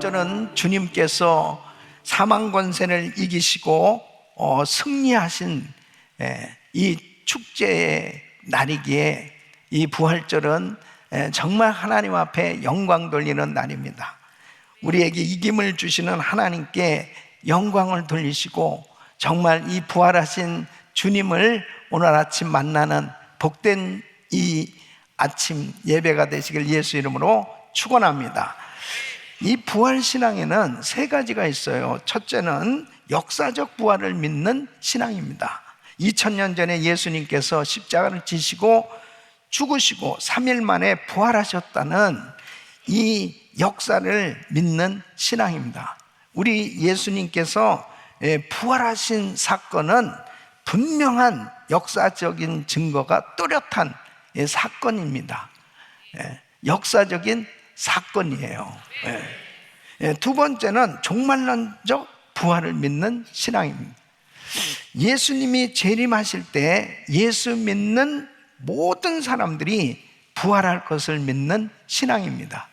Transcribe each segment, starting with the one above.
부활절은 주님께서 사망 권세를 이기시고 승리하신 이 축제의 날이기에 이 부활절은 정말 하나님 앞에 영광 돌리는 날입니다. 우리에게 이김을 주시는 하나님께 영광을 돌리시고 정말 이 부활하신 주님을 오늘 아침 만나는 복된 이 아침 예배가 되시길 예수 이름으로 축원합니다. 이 부활신앙에는 세 가지가 있어요. 첫째는 역사적 부활을 믿는 신앙입니다. 2000년 전에 예수님께서 십자가를 지시고 죽으시고 3일 만에 부활하셨다는 이 역사를 믿는 신앙입니다. 우리 예수님께서 부활하신 사건은 분명한 역사적인 증거가 뚜렷한 사건입니다. 역사적인 사건이에요. 두 번째는 종말론적 부활을 믿는 신앙입니다. 예수님이 재림하실 때 예수 믿는 모든 사람들이 부활할 것을 믿는 신앙입니다.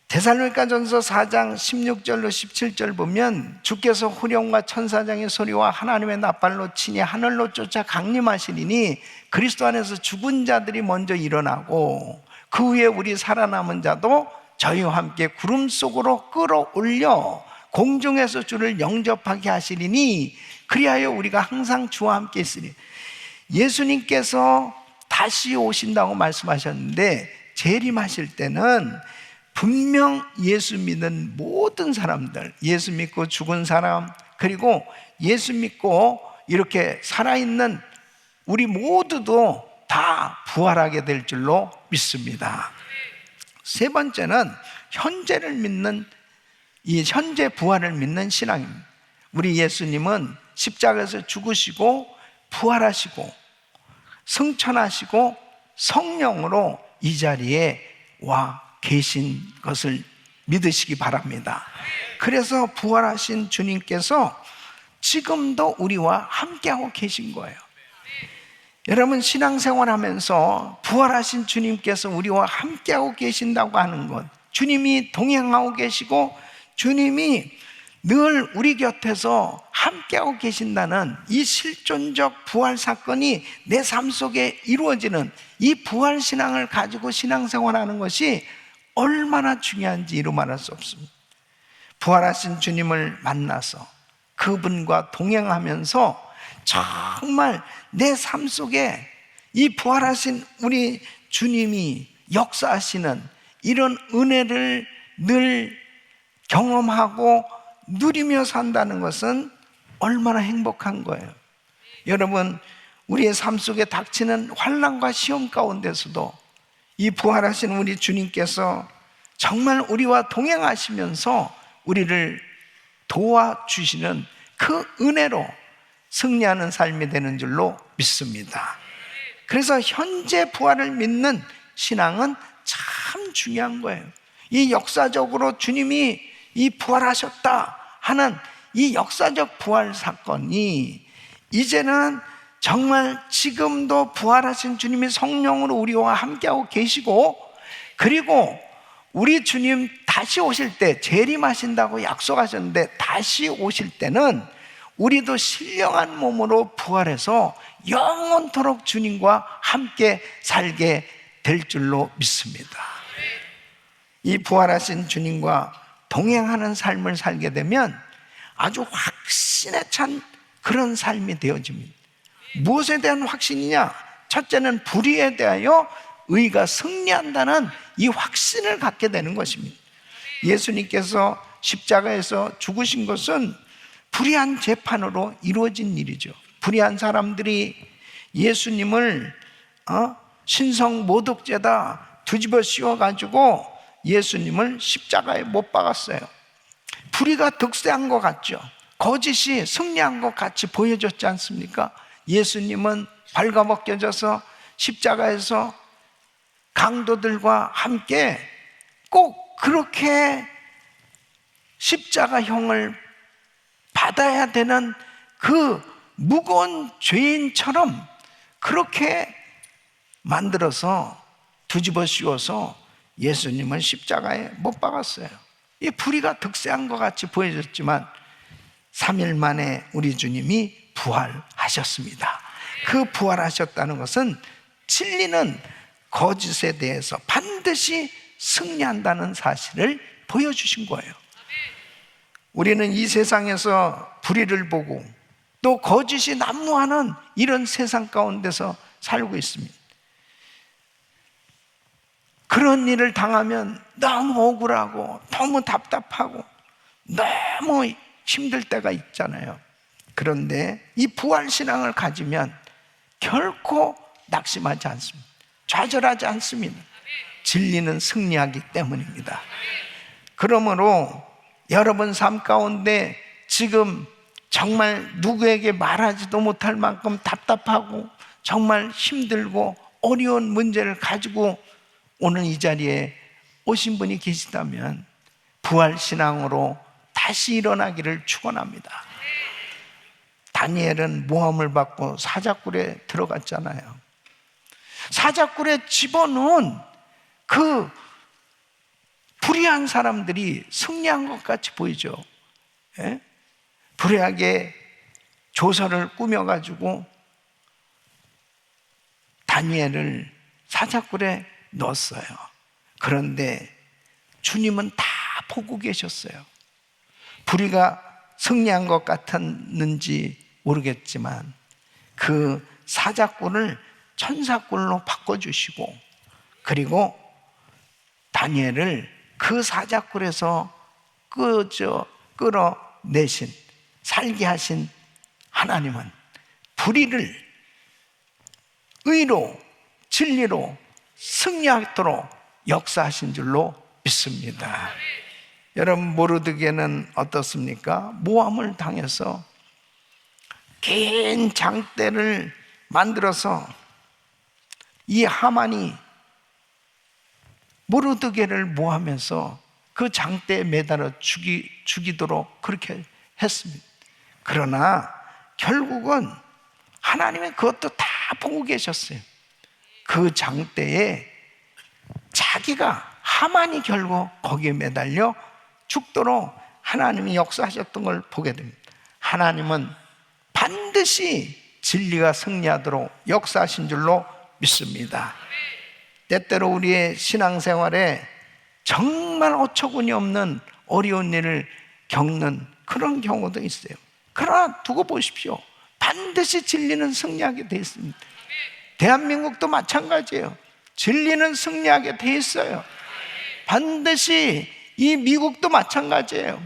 데살로니가전서 4장 16절로 17절 보면 주께서 후령과 천사장의 소리와 하나님의 나팔로 치니 하늘로 쫓아 강림하시리니 그리스도 안에서 죽은 자들이 먼저 일어나고 그 후에 우리 살아남은 자도 저희와 함께 구름 속으로 끌어올려 공중에서 주를 영접하게 하시리니 그리하여 우리가 항상 주와 함께 있으리. 예수님께서 다시 오신다고 말씀하셨는데 재림하실 때는 분명 예수 믿는 모든 사람들, 예수 믿고 죽은 사람, 그리고 예수 믿고 이렇게 살아있는 우리 모두도 다 부활하게 될 줄로 믿습니다. 세 번째는 현재를 믿는, 이 현재 부활을 믿는 신앙입니다. 우리 예수님은 십자가에서 죽으시고 부활하시고 승천하시고 성령으로 이 자리에 와 계신 것을 믿으시기 바랍니다. 그래서 부활하신 주님께서 지금도 우리와 함께하고 계신 거예요. 여러분, 신앙생활 하면서 부활하신 주님께서 우리와 함께하고 계신다고 하는 것, 주님이 동행하고 계시고 주님이 늘 우리 곁에서 함께하고 계신다는 이 실존적 부활 사건이 내 삶 속에 이루어지는 이 부활 신앙을 가지고 신앙생활하는 것이 얼마나 중요한지 이루 말할 수 없습니다. 부활하신 주님을 만나서 그분과 동행하면서 정말 내 삶 속에 이 부활하신 우리 주님이 역사하시는 이런 은혜를 늘 경험하고 누리며 산다는 것은 얼마나 행복한 거예요. 여러분, 우리의 삶 속에 닥치는 환난과 시험 가운데서도 이 부활하신 우리 주님께서 정말 우리와 동행하시면서 우리를 도와주시는 그 은혜로 승리하는 삶이 되는 줄로 믿습니다. 그래서 현재 부활을 믿는 신앙은 참 중요한 거예요. 이 역사적으로 주님이 이 부활하셨다 하는 이 역사적 부활 사건이 이제는 정말 지금도 부활하신 주님이 성령으로 우리와 함께하고 계시고, 그리고 우리 주님 다시 오실 때 재림하신다고 약속하셨는데 다시 오실 때는 우리도 신령한 몸으로 부활해서 영원토록 주님과 함께 살게 될 줄로 믿습니다. 이 부활하신 주님과 동행하는 삶을 살게 되면 아주 확신에 찬 그런 삶이 되어집니다. 무엇에 대한 확신이냐? 첫째는 불의에 대하여 의가 승리한다는 이 확신을 갖게 되는 것입니다. 예수님께서 십자가에서 죽으신 것은 불의한 재판으로 이루어진 일이죠. 불의한 사람들이 예수님을 신성 모독죄다 뒤집어 씌워가지고 예수님을 십자가에 못 박았어요. 불의가 득세한 것 같죠. 거짓이 승리한 것 같이 보여졌지 않습니까? 예수님은 발가벗겨져서 십자가에서 강도들과 함께 꼭 그렇게 십자가형을 받아야 되는 그 무거운 죄인처럼 그렇게 만들어서 뒤집어 씌워서 예수님은 십자가에 못 박았어요. 이 불의가 득세한 것 같이 보여졌지만 3일 만에 우리 주님이 부활하셨습니다. 그 부활하셨다는 것은 진리는 거짓에 대해서 반드시 승리한다는 사실을 보여주신 거예요. 우리는 이 세상에서 불의를 보고 또 거짓이 난무하는 이런 세상 가운데서 살고 있습니다. 그런 일을 당하면 너무 억울하고 너무 답답하고 너무 힘들 때가 있잖아요. 그런데 이 부활신앙을 가지면 결코 낙심하지 않습니다. 좌절하지 않습니다. 진리는 승리하기 때문입니다. 그러므로 여러분 삶 가운데 지금 정말 누구에게 말하지도 못할 만큼 답답하고 정말 힘들고 어려운 문제를 가지고 오늘 이 자리에 오신 분이 계시다면 부활신앙으로 다시 일어나기를 축원합니다. 다니엘은 모함을 받고 사자굴에 들어갔잖아요. 사자굴에 집어넣은 그 불의한 사람들이 승리한 것 같이 보이죠. 예? 불의하게 조서를 꾸며가지고 다니엘을 사자굴에 넣었어요. 그런데 주님은 다 보고 계셨어요. 불의가 승리한 것 같았는지 모르겠지만 그 사자굴을 천사굴로 바꿔주시고 그리고 다니엘을 그 사자굴에서 끌어내신 살게 하신 하나님은 불의를 의로 진리로 승리하도록 역사하신 줄로 믿습니다. 여러분 모르드게는 어떻습니까? 모함을 당해서 긴 장대를 만들어서 이 하만이 모르드게를 모함해서 그 장대에 매달아 죽이도록 그렇게 했습니다. 그러나 결국은 하나님은 그것도 다 보고 계셨어요. 그 장대에 자기가 하만이 결국 거기에 매달려 죽도록 하나님이 역사하셨던 걸 보게 됩니다. 하나님은 반드시 진리가 승리하도록 역사하신 줄로 믿습니다. 때때로 우리의 신앙생활에 정말 어처구니 없는 어려운 일을 겪는 그런 경우도 있어요. 그러나 두고 보십시오. 반드시 진리는 승리하게 되어 있습니다. 대한민국도 마찬가지예요. 진리는 승리하게 되어 있어요. 반드시 이 미국도 마찬가지예요.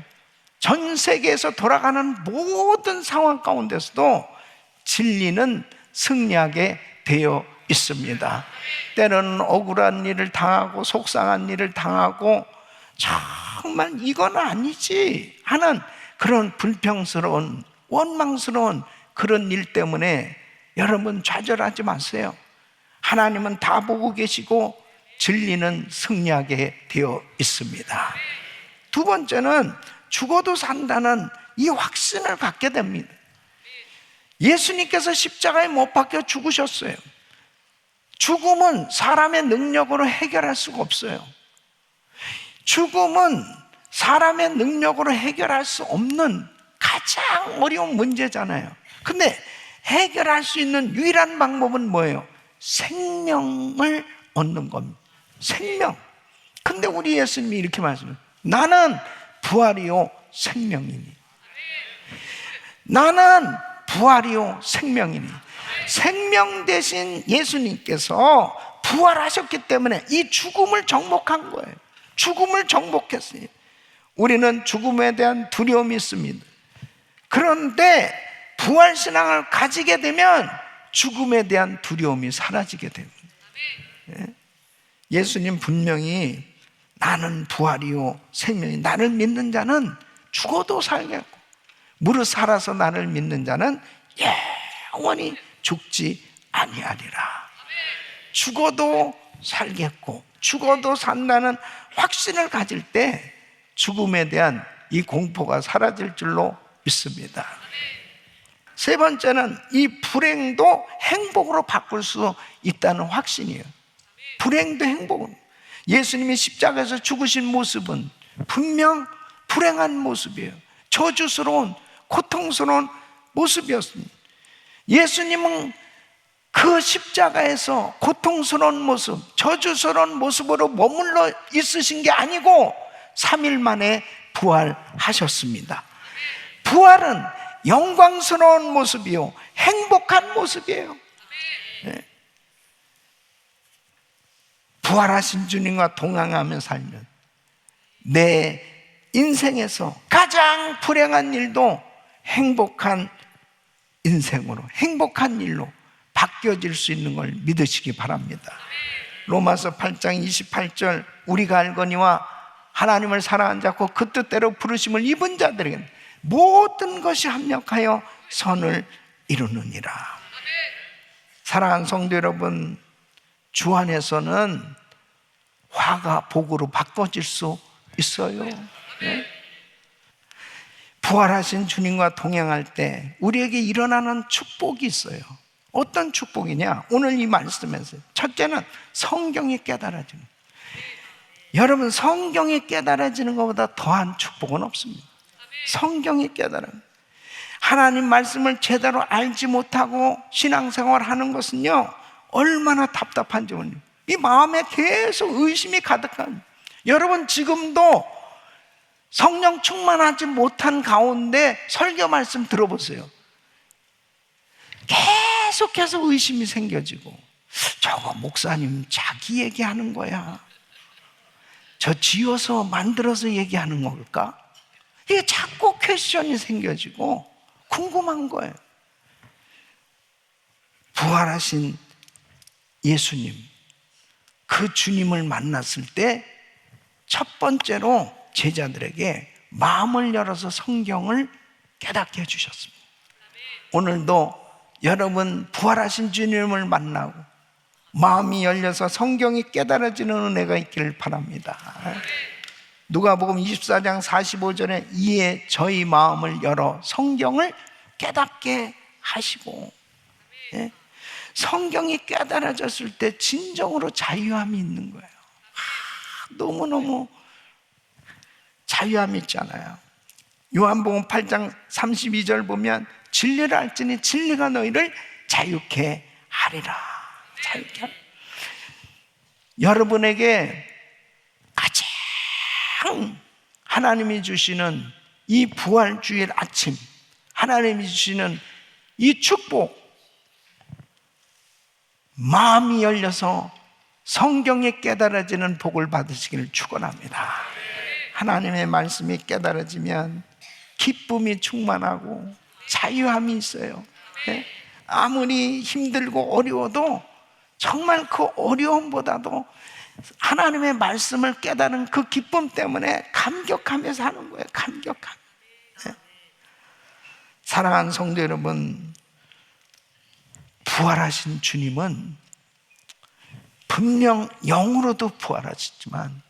전 세계에서 돌아가는 모든 상황 가운데서도 진리는 승리하게 되어 있습니다. 때로는 억울한 일을 당하고 속상한 일을 당하고 정말 이건 아니지 하는 그런 불평스러운 원망스러운 그런 일 때문에 여러분 좌절하지 마세요. 하나님은 다 보고 계시고 진리는 승리하게 되어 있습니다. 두 번째는 죽어도 산다는 이 확신을 갖게 됩니다. 예수님께서 십자가에 못 박혀 죽으셨어요. 죽음은 사람의 능력으로 해결할 수가 없어요. 죽음은 사람의 능력으로 해결할 수 없는 가장 어려운 문제잖아요. 근데 해결할 수 있는 유일한 방법은 뭐예요? 생명을 얻는 겁니다. 생명. 근데 우리 예수님이 이렇게 말씀해요. 나는 부활이요 생명이니. 나는 부활이요 생명이니. 생명 대신 예수님께서 부활하셨기 때문에 이 죽음을 정복한 거예요. 죽음을 정복했어요. 우리는 죽음에 대한 두려움이 있습니다. 그런데 부활신앙을 가지게 되면 죽음에 대한 두려움이 사라지게 됩니다. 예수님 분명히 나는 부활이요 생명이, 나를 믿는 자는 죽어도 살겠고 무릇 살아서 나를 믿는 자는 영원히 죽지 아니하리라. 죽어도 살겠고 죽어도 산다는 확신을 가질 때 죽음에 대한 이 공포가 사라질 줄로 믿습니다. 세 번째는 이 불행도 행복으로 바꿀 수 있다는 확신이에요. 불행도 행복은, 예수님이 십자가에서 죽으신 모습은 분명 불행한 모습이에요. 저주스러운, 고통스러운 모습이었습니다. 예수님은 그 십자가에서 고통스러운 모습, 저주스러운 모습으로 머물러 있으신 게 아니고 3일 만에 부활하셨습니다. 부활은 영광스러운 모습이요, 행복한 모습이에요. 네. 부활하신 주님과 동행하며 살면 내 인생에서 가장 불행한 일도 행복한 인생으로, 행복한 일로 바뀌어질 수 있는 걸 믿으시기 바랍니다. 로마서 8장 28절, 우리가 알거니와 하나님을 사랑한 자고 그 뜻대로 부르심을 입은 자들에게는 모든 것이 합력하여 선을 이루느니라. 사랑하는 성도 여러분, 주 안에서는 화가 복으로 바꿔질 수 있어요. 네? 부활하신 주님과 동행할 때 우리에게 일어나는 축복이 있어요. 어떤 축복이냐? 오늘 이 말씀에서 첫째는 성경이 깨달아지는, 여러분, 성경이 깨달아지는 것보다 더한 축복은 없습니다. 성경이 깨달아지는, 하나님 말씀을 제대로 알지 못하고 신앙생활을 하는 것은요, 얼마나 답답한지 몰라요. 이 마음에 계속 의심이 가득한, 여러분 지금도 성령 충만하지 못한 가운데 설교 말씀 들어보세요. 계속해서 의심이 생겨지고, 저거 목사님 자기 얘기하는 거야, 저 지어서 만들어서 얘기하는 걸까? 이게 자꾸 퀘스천이 생겨지고 궁금한 거예요. 부활하신 예수님, 그 주님을 만났을 때 첫 번째로 제자들에게 마음을 열어서 성경을 깨닫게 해주셨습니다. 오늘도 여러분 부활하신 주님을 만나고 마음이 열려서 성경이 깨달아지는 은혜가 있기를 바랍니다. 누가복음 24장 45절에 이에 저희 마음을 열어 성경을 깨닫게 하시고, 예? 성경이 깨달아졌을 때 진정으로 자유함이 있는 거예요. 너무너무 자유함이 있잖아요. 요한복음 8장 32절 보면 진리를 알지니 진리가 너희를 자유케 하리라. 자유케 하리라. 여러분에게 가장 하나님이 주시는 이 부활주일 아침, 하나님이 주시는 이 축복, 마음이 열려서 성경에 깨달아지는 복을 받으시기를 축원합니다. 하나님의 말씀이 깨달아지면 기쁨이 충만하고 자유함이 있어요. 네? 아무리 힘들고 어려워도 정말 그 어려움보다도 하나님의 말씀을 깨달은 그 기쁨 때문에 감격하면서 하는 거예요. 감격함. 네? 사랑하는 성도 여러분, 부활하신 주님은 분명 영으로도 부활하셨지만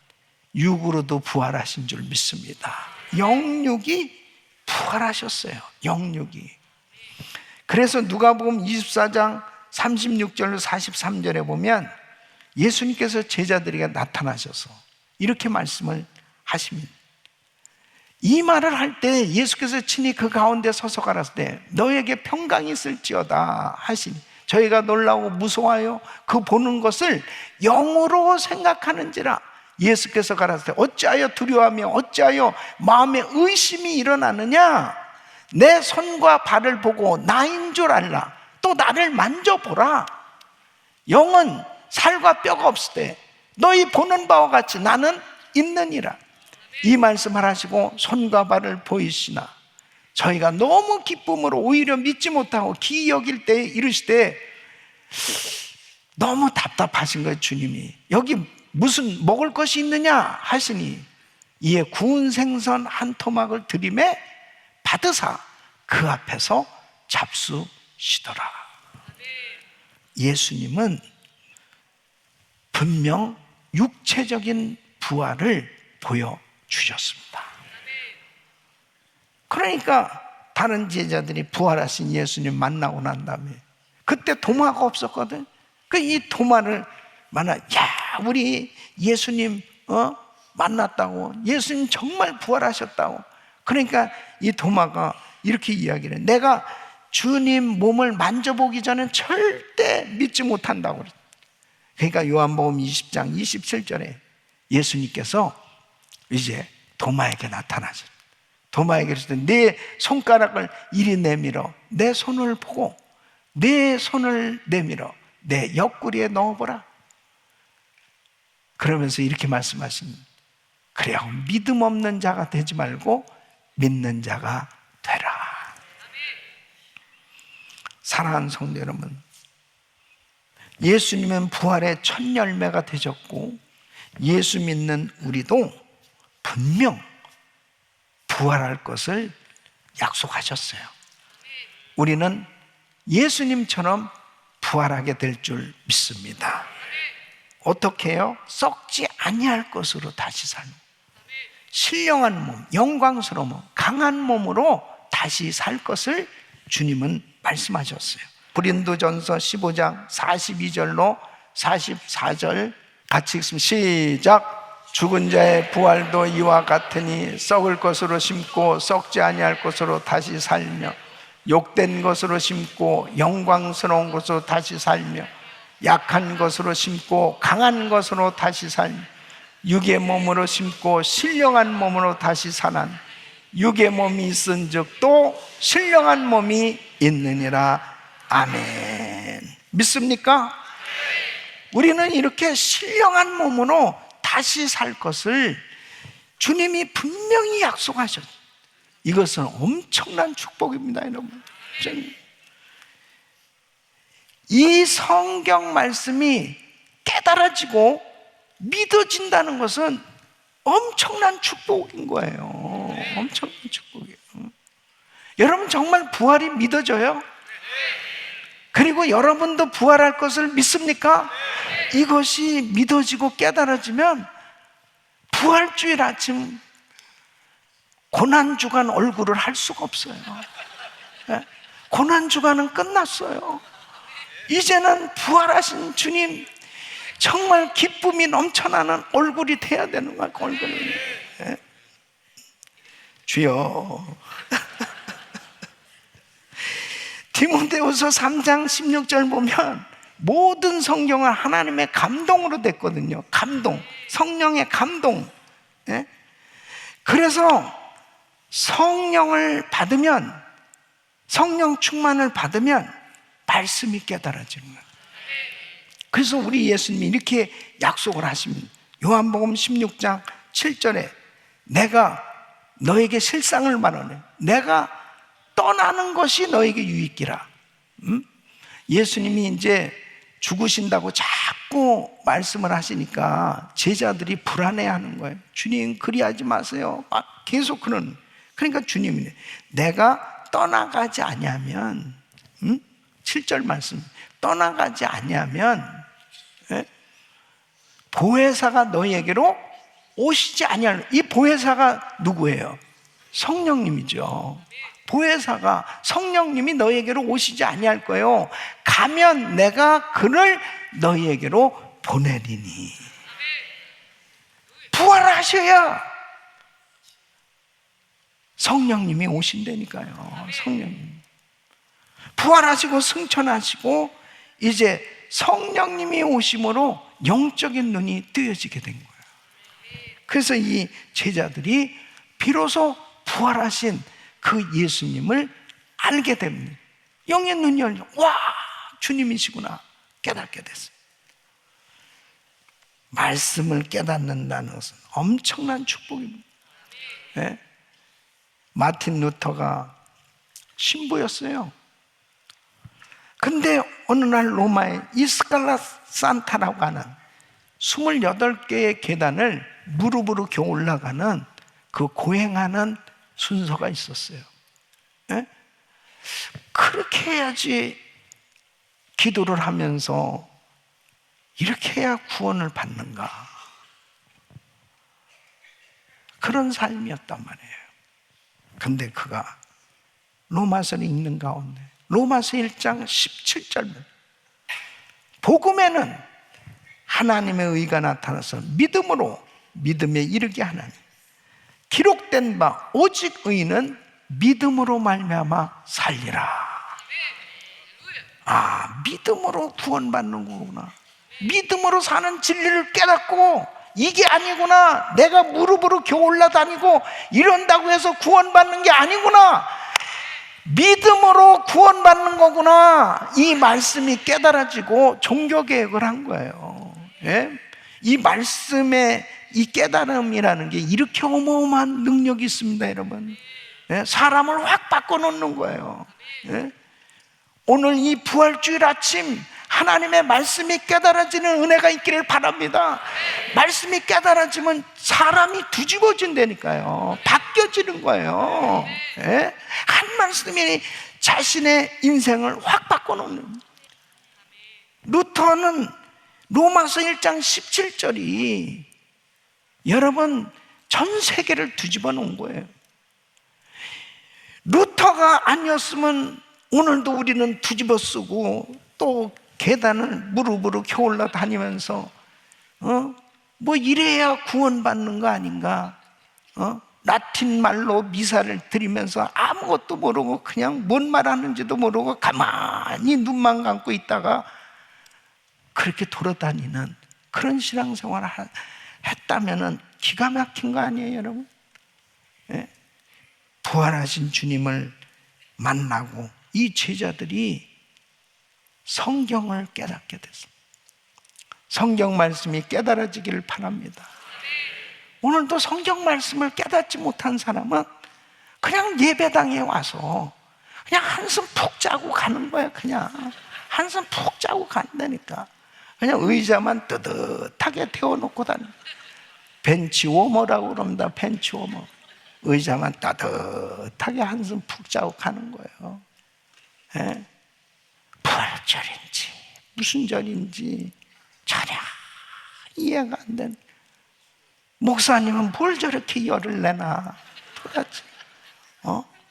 육으로도 부활하신 줄 믿습니다. 영육이 부활하셨어요. 영육이. 그래서 누가복음 24장 36절로 43절에 보면 예수님께서 제자들에게 나타나셔서 이렇게 말씀을 하십니다. 이 말을 할 때 예수께서 친히 그 가운데 서서 가라사 때 너에게 평강이 있을지어다 하시니 저희가 놀라고 무서워하여 그 보는 것을 영으로 생각하는지라. 예수께서 가라사 때 어찌하여 두려워하며 어찌하여 마음에 의심이 일어나느냐? 내 손과 발을 보고 나인 줄 알라. 또 나를 만져보라. 영은 살과 뼈가 없을 때 너희 보는 바와 같이 나는 있느니라. 이 말씀을 하시고 손과 발을 보이시나 저희가 너무 기쁨으로 오히려 믿지 못하고 기이 여길 때 이르시되 너무 답답하신 거예요. 주님이 여기 무슨 먹을 것이 있느냐 하시니 이에 구운 생선 한 토막을 들이매 받으사 그 앞에서 잡수시더라. 예수님은 분명 육체적인 부활을 보여주셨습니다. 그러니까 다른 제자들이 부활하신 예수님 만나고 난 다음에 그때 도마가 없었거든. 그 이 도마를 만나, 야 우리 예수님 만났다고, 예수님 정말 부활하셨다고. 그러니까 이 도마가 이렇게 이야기를 해. 내가 주님 몸을 만져보기 전엔 절대 믿지 못한다고 그랬어요. 그러니까 요한복음 20장 27절에 예수님께서 이제 도마에게 나타나셨어요. 도마에게 그랬을 때 내 손가락을 이리 내밀어 내 손을 보고 내 손을 내밀어 내 옆구리에 넣어보라. 그러면서 이렇게 말씀하십니다. 그래야 믿음 없는 자가 되지 말고 믿는 자가 되라. 사랑하는 성도 여러분, 예수님은 부활의 첫 열매가 되셨고 예수 믿는 우리도 분명 부활할 것을 약속하셨어요. 우리는 예수님처럼 부활하게 될 줄 믿습니다. 어떻게 해요? 썩지 아니할 것으로 다시 살고 신령한 몸, 영광스러운 몸, 강한 몸으로 다시 살 것을 주님은 말씀하셨어요. 고린도전서 15장 42절로 44절 같이 읽습니다. 시작. 죽은 자의 부활도 이와 같으니 썩을 것으로 심고 썩지 아니할 것으로 다시 살며 욕된 것으로 심고 영광스러운 것으로 다시 살며 약한 것으로 심고 강한 것으로 다시 살며 육의 몸으로 심고 신령한 몸으로 다시 사난 육의 몸이 있은즉 또 신령한 몸이 있느니라. 아멘. 믿습니까? 우리는 이렇게 신령한 몸으로 다시 살 것을 주님이 분명히 약속하셨어요. 이것은 엄청난 축복입니다, 여러분. 이 성경 말씀이 깨달아지고 믿어진다는 것은 엄청난 축복인 거예요. 엄청난 축복이에요. 여러분 정말 부활이 믿어져요? 그리고 여러분도 부활할 것을 믿습니까? 이것이 믿어지고 깨달아지면 부활주일 아침 고난주간 얼굴을 할 수가 없어요. 고난주간은 끝났어요. 이제는 부활하신 주님 정말 기쁨이 넘쳐나는 얼굴이 돼야 되는 거야. 얼굴이. 주여. 디모데후서 3장 16절 보면 모든 성경은 하나님의 감동으로 됐거든요. 감동, 성령의 감동. 그래서 성령을 받으면, 성령 충만을 받으면 말씀이 깨달아지는 거예요. 그래서 우리 예수님이 이렇게 약속을 하십니다. 요한복음 16장 7절에 내가 너에게 실상을 말하네. 내가 떠나는 것이 너에게 유익이라. 예수님이 이제 죽으신다고 자꾸 말씀을 하시니까 제자들이 불안해하는 거예요. 주님 그리하지 마세요. 계속 그러는. 그러니까 주님이 내가 떠나가지 아니하면 7절 말씀 떠나가지 아니하면 보혜사가 너희에게로 오시지 아니할. 이 보혜사가 누구예요? 성령님이죠. 보혜사가 성령님이 너희에게로 오시지 아니할 거예요. 가면 내가 그를 너희에게로 보내리니. 부활하셔야 성령님이 오신다니까요. 성령님 부활하시고 승천하시고 이제 성령님이 오심으로 영적인 눈이 뜨여지게 된 거예요. 그래서 이 제자들이 비로소 부활하신 그 예수님을 알게 됩니다. 영의 눈이 열려, 와, 주님이시구나 깨닫게 됐어요. 말씀을 깨닫는다는 것은 엄청난 축복입니다. 네? 마틴 루터가 신부였어요. 근데 어느 날 로마에 이스칼라 산타라고 하는 28개의 계단을 무릎으로 겨우 올라가는 그 고행하는 순서가 있었어요. 네? 그렇게 해야지 기도를 하면서 이렇게 해야 구원을 받는가. 그런 삶이었단 말이에요. 근데 그가 로마서를 읽는 가운데 로마서 1장 17절 복음에는 하나님의 의가 나타나서 믿음으로 믿음에 이르게 하나니 기록된 바 오직 의인은 믿음으로 말미암아 살리라. 믿음으로 구원받는 거구나. 믿음으로 사는 진리를 깨닫고 이게 아니구나, 내가 무릎으로 겨우 올라다니고 이런다고 해서 구원받는 게 아니구나, 믿음으로 구원받는 거구나, 이 말씀이 깨달아지고 종교개혁을 한 거예요. 예? 이 말씀의 이 깨달음이라는 게 이렇게 어마어마한 능력이 있습니다, 여러분. 예? 사람을 확 바꿔놓는 거예요. 예? 오늘 이 부활주일 아침 하나님의 말씀이 깨달아지는 은혜가 있기를 바랍니다. 말씀이 깨달아지면 사람이 뒤집어진다니까요. 바뀌어지는 거예요. 예? 한 말씀이 자신의 인생을 확 바꿔놓는. 루터는 로마서 1장 17절이 여러분 전 세계를 뒤집어 놓은 거예요. 루터가 아니었으면 오늘도 우리는 뒤집어 쓰고 또 계단을 무릎으로 겨우 올라다니면서 뭐 이래야 구원받는 거 아닌가? 라틴 말로 미사를 드리면서 아무것도 모르고 그냥 뭔 말하는지도 모르고 가만히 눈만 감고 있다가 그렇게 돌아다니는 그런 신앙생활을 했다면 기가 막힌 거 아니에요, 여러분? 예? 부활하신 주님을 만나고 이 제자들이 성경을 깨닫게 됐습니다. 성경 말씀이 깨달아지기를 바랍니다. 오늘도 성경 말씀을 깨닫지 못한 사람은 그냥 예배당에 와서 그냥 한숨 푹 자고 가는 거야. 그냥 한숨 푹 자고 간다니까. 그냥 의자만 뜨뜻하게 태워놓고 다니. 벤치워머라고 그럽니다. 벤치워머. 의자만 따뜻하게 한숨 푹 자고 가는 거예요. 예? 부활절인지 무슨 절인지 전혀 이해가 안 되는. 목사님은 뭘 저렇게 열을 내나 도대체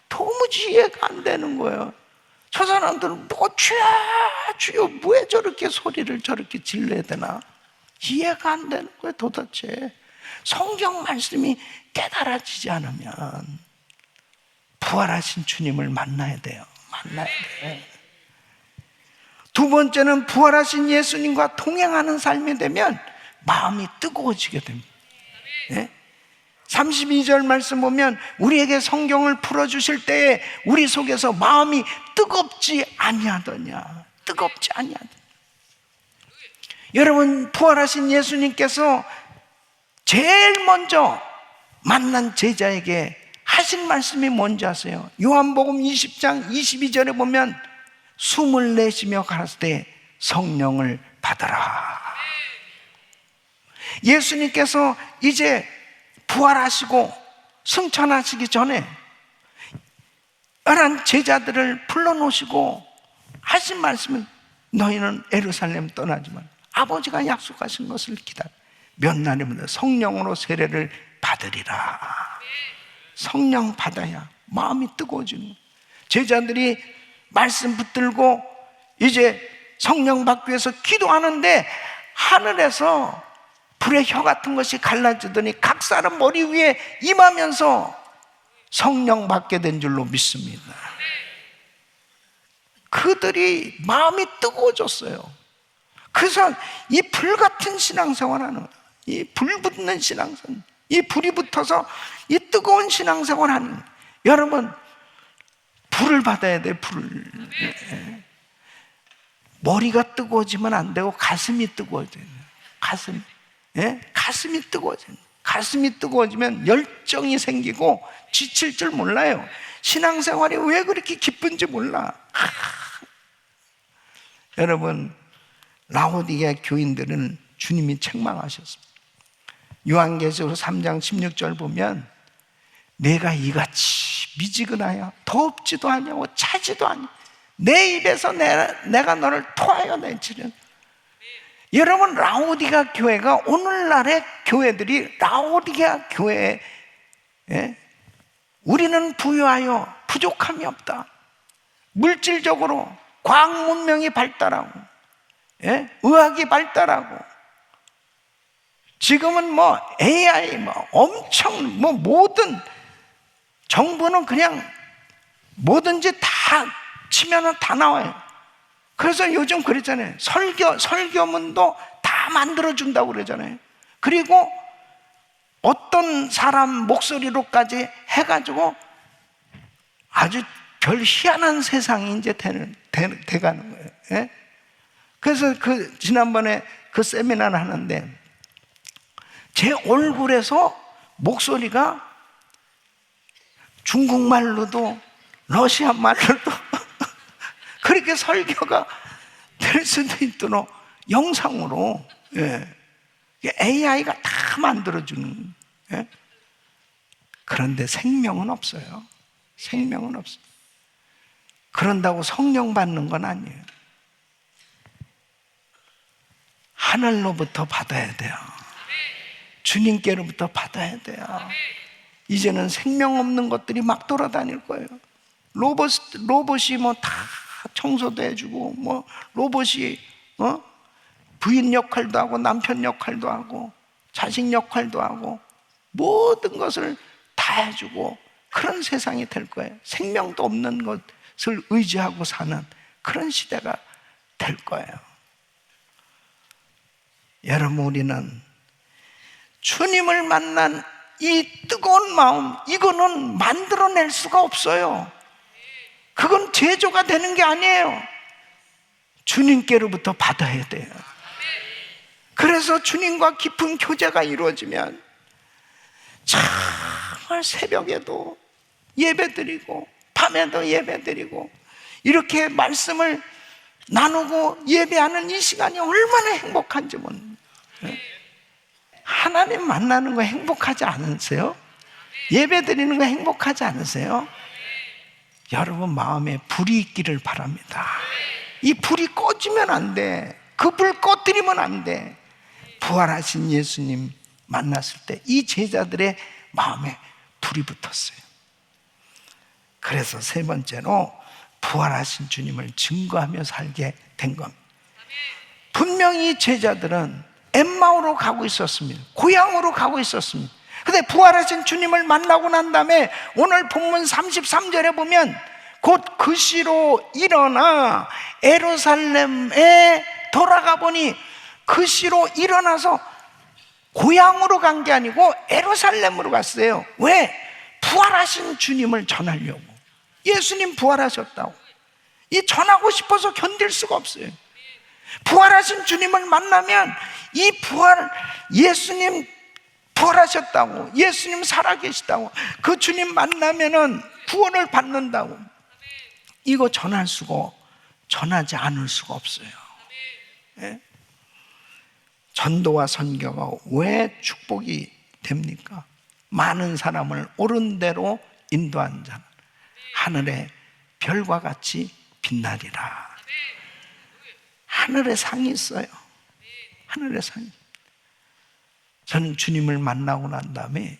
도무지 이해가 안 되는 거예요. 저 사람들은 주여 왜 저렇게 소리를 저렇게 질러야 되나 이해가 안 되는 거예요. 도대체 성경 말씀이 깨달아지지 않으면 부활하신 주님을 만나야 돼요. 만나야 돼요. 두 번째는 부활하신 예수님과 동행하는 삶이 되면 마음이 뜨거워지게 됩니다. 예? 32절 말씀 보면 우리에게 성경을 풀어주실 때에 우리 속에서 마음이 뜨겁지 아니하더냐. 뜨겁지 아니하더냐. 여러분, 부활하신 예수님께서 제일 먼저 만난 제자에게 하신 말씀이 뭔지 아세요? 요한복음 20장 22절에 보면 숨을 내쉬며 가라사대 성령을 받아라. 예수님께서 이제 부활하시고 승천하시기 전에 11 제자들을 불러놓으시고 하신 말씀은 너희는 예루살렘 떠나지만 아버지가 약속하신 것을 기다려 몇 날이면 성령으로 세례를 받으리라. 성령 받아야 마음이 뜨거워지는 거예요. 제자들이 말씀 붙들고 이제 성령 받기 위해서 기도하는데 하늘에서 불의 혀 같은 것이 갈라지더니 각 사람 머리 위에 임하면서 성령 받게 된 줄로 믿습니다. 그들이 마음이 뜨거워졌어요. 그래서 이 불같은 신앙생활하는 거예요. 이 불붙는 신앙생활, 이 불이 붙어서 이 뜨거운 신앙생활하는 거예요. 여러분, 불을 받아야 돼. 불을. 머리가 뜨거워지면 안 되고 가슴이 뜨거워져요. 가슴. 예? 가슴이 뜨거워져요. 가슴이 뜨거워지면 열정이 생기고 지칠 줄 몰라요. 신앙생활이 왜 그렇게 기쁜지 몰라. 여러분, 라오디게 교인들은 주님이 책망하셨습니다. 요한계시록 3장 16절 보면 내가 이같이 미지근하여 덥지도 아니하고 차지도 아니 내 입에서 내가 너를 토하여 내치는. 여러분, 라오디가 교회가 오늘날의 교회들이 라오디가 교회, 예? 우리는 부유하여 부족함이 없다. 물질적으로 과학 문명이 발달하고, 예? 의학이 발달하고 지금은 뭐 AI 엄청 모든 정보는 그냥 뭐든지 다 치면은 다 나와요. 그래서 요즘 그랬잖아요. 설교문도 다 만들어준다고 그러잖아요. 그리고 어떤 사람 목소리로까지 해가지고 아주 별 희한한 세상이 이제 돼가는 거예요. 예? 그래서 지난번에 그 세미나를 하는데 제 얼굴에서 목소리가 중국말로도 러시아 말로도 그렇게 설교가 될 수도 있도록 영상으로, 예. AI가 다 만들어주는, 예? 그런데 생명은 없어요. 생명은 없어요. 그런다고 성령 받는 건 아니에요. 하늘로부터 받아야 돼요. 주님께로부터 받아야 돼요. 이제는 생명 없는 것들이 막 돌아다닐 거예요. 로봇이 뭐 다 청소도 해주고, 뭐 로봇이 부인 역할도 하고 남편 역할도 하고 자식 역할도 하고 모든 것을 다 해주고 그런 세상이 될 거예요. 생명도 없는 것을 의지하고 사는 그런 시대가 될 거예요. 여러분, 우리는 주님을 만난 이 뜨거운 마음, 이거는 만들어낼 수가 없어요. 그건 제조가 되는 게 아니에요. 주님께로부터 받아야 돼요. 그래서 주님과 깊은 교제가 이루어지면 정말 새벽에도 예배드리고 밤에도 예배드리고 이렇게 말씀을 나누고 예배하는 이 시간이 얼마나 행복한지 모릅니다. 하나님 만나는 거 행복하지 않으세요? 예배드리는 거 행복하지 않으세요? 여러분 마음에 불이 있기를 바랍니다. 이 불이 꺼지면 안 돼. 그 불 꺼뜨리면 안 돼. 부활하신 예수님 만났을 때 이 제자들의 마음에 불이 붙었어요. 그래서 세 번째로 부활하신 주님을 증거하며 살게 된 겁니다. 분명히 이 제자들은 엠마오로 가고 있었습니다. 고향으로 가고 있었습니다. 근데 부활하신 주님을 만나고 난 다음에 오늘 본문 33절에 보면 곧 그 시로 일어나 예루살렘에 돌아가 보니 그 시로 일어나서 고향으로 간 게 아니고 예루살렘으로 갔어요. 왜? 부활하신 주님을 전하려고. 예수님 부활하셨다고. 이 전하고 싶어서 견딜 수가 없어요. 부활하신 주님을 만나면 이 예수님 부활하셨다고, 예수님 살아계시다고, 그 주님 만나면은 구원을 받는다고, 이거 전하지 않을 수가 없어요. 예? 전도와 선교가 왜 축복이 됩니까? 많은 사람을 옳은 대로 인도한 자는 하늘의 별과 같이 빛나리라. 하늘에 상이 있어요. 하늘에 상이. 저는 주님을 만나고 난 다음에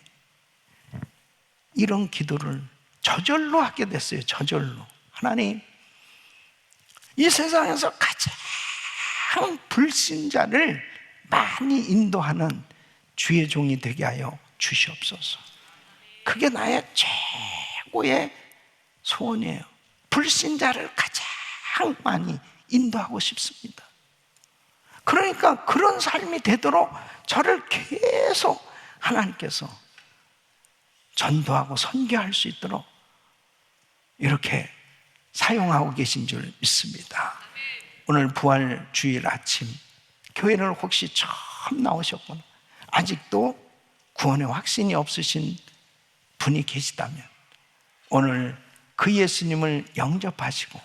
이런 기도를 저절로 하게 됐어요. 저절로. 하나님, 이 세상에서 가장 불신자를 많이 인도하는 주의 종이 되게 하여 주시옵소서. 그게 나의 최고의 소원이에요. 불신자를 가장 많이 인도하고 싶습니다. 그러니까 그런 삶이 되도록 저를 계속 하나님께서 전도하고 선교할 수 있도록 이렇게 사용하고 계신 줄 믿습니다. 오늘 부활 주일 아침 교회를 혹시 처음 나오셨거나 아직도 구원의 확신이 없으신 분이 계시다면 오늘 그 예수님을 영접하시고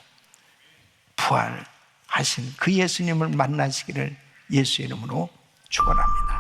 부활하신 그 예수님을 만나시기를 예수 이름으로 축원합니다.